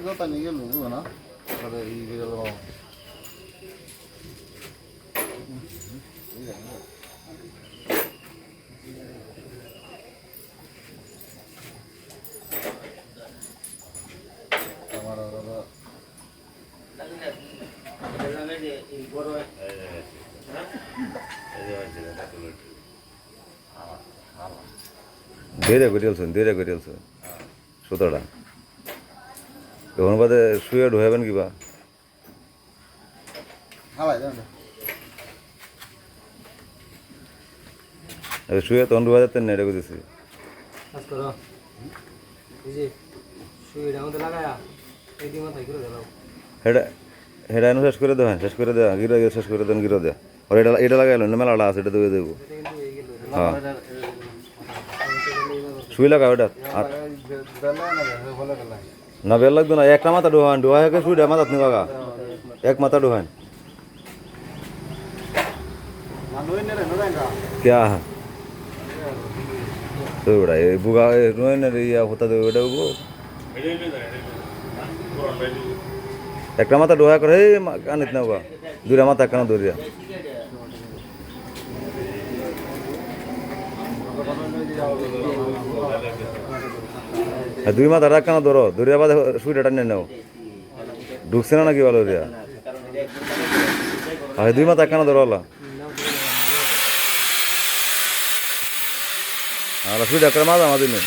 Tá ninguém não, né? Para ir ver lá. ধীরে করিয়ালছেন সুতোটা তখন বাদে শুয়ে ঢুকাবেন কিবা শুয়ে তখন ঢুকা যেতেন না এটা বুঝেছি হেডা হেডা এনে শেষ করে দেবেন গিরো শেষ করে দেন গিরো দেয়া আর এটা লাগাইল না মেলাটা আছে এটা দিয়ে দেবো হ্যাঁ শুই লাগাও এটা আর না বেল লাগতো না একটা মাথা ডোহান ডোহাকে শুই মাথা আপনি বাগা এক মাথা ডোহান क्या तो बड़ा ये बुगा रोए ना या होता तो बेटा वो एक माता डोहा करे कान इतना होगा दूर माता कान दूर দুই মাথা রাখ কেন ধরো ধরে বাদে সুইটা টানে নাও ঢুকছে না নাকি ভালো রিয়া আর দুই মাথা কেন ধরো হলো আর সুইটা করে মাথা মাঝে নেই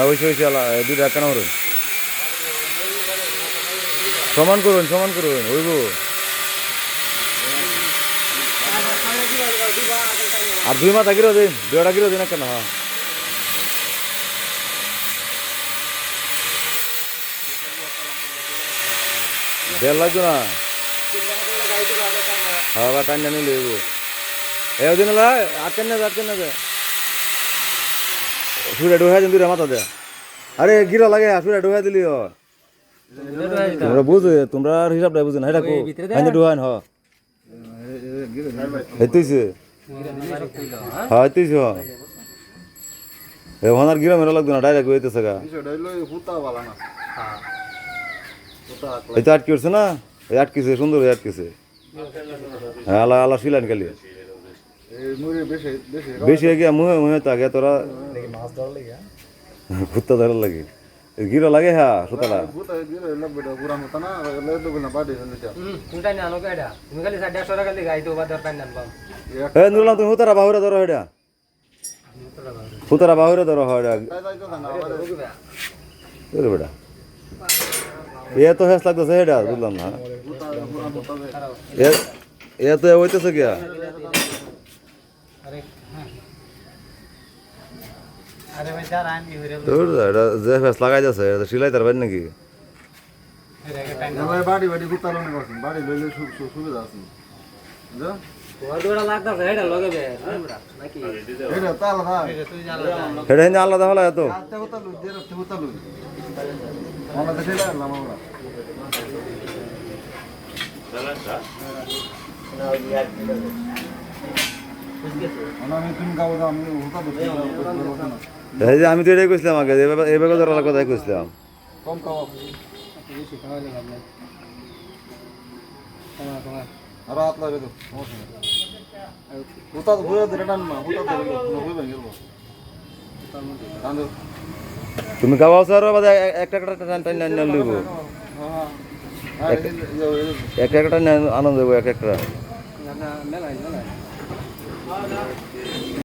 ওই দুইটা কেন করুন সমান করুন ওই গো আর দুই মাথা গিরো দিন দুটা গিরো দিন কেন হ্যাঁ বেল লাগতো না হ্যাঁ বা টাইম জানি লইব দিন আটকেন না সুরে ডোহা দিন দুটা মাথা দে আরে গিরো লাগে সুরে ডোহা দিলি তোমরা বুঝো তোমরা হিসাবটা বুঝো না এটা কো আইনে ডোহান হ হেতুইছে হ্যাঁ হেতুইছে এ ওনার গিরা মেরা লাগতো না ডাইরেক্ট হইতেছে গা এই তো আটকে উঠছে না এই আটকেছে সুন্দর আটকেছে হ্যাঁ আলা আলা শিলান খালি বেশি গিয়া মুহে তাকে তোরা কুত্তা ধরার লাগে গিরো লাগে হ্যাঁ সুতলা নুরলাম তুমি হুতারা বাহুরে ধরো এটা হুতারা বাহুরে ধরো এটা বেটা এ তো হেস লাগতেছে এটা বুঝলাম না এ তো হইতেছে গিয়া এটা যে ফেস লাগাই যাচ্ছে এটা সিলাই তার বাইর নাকি বাড়ি সুবিধা আছে এটা আলাদা হলো এত আমি তো এটাই কইছিলাম আগে এভাবে ধরার কথাই কইছিলাম তুমি খাওয়াও স্যার একটা লিখবো একটা আনন্দ দেবো এক একটা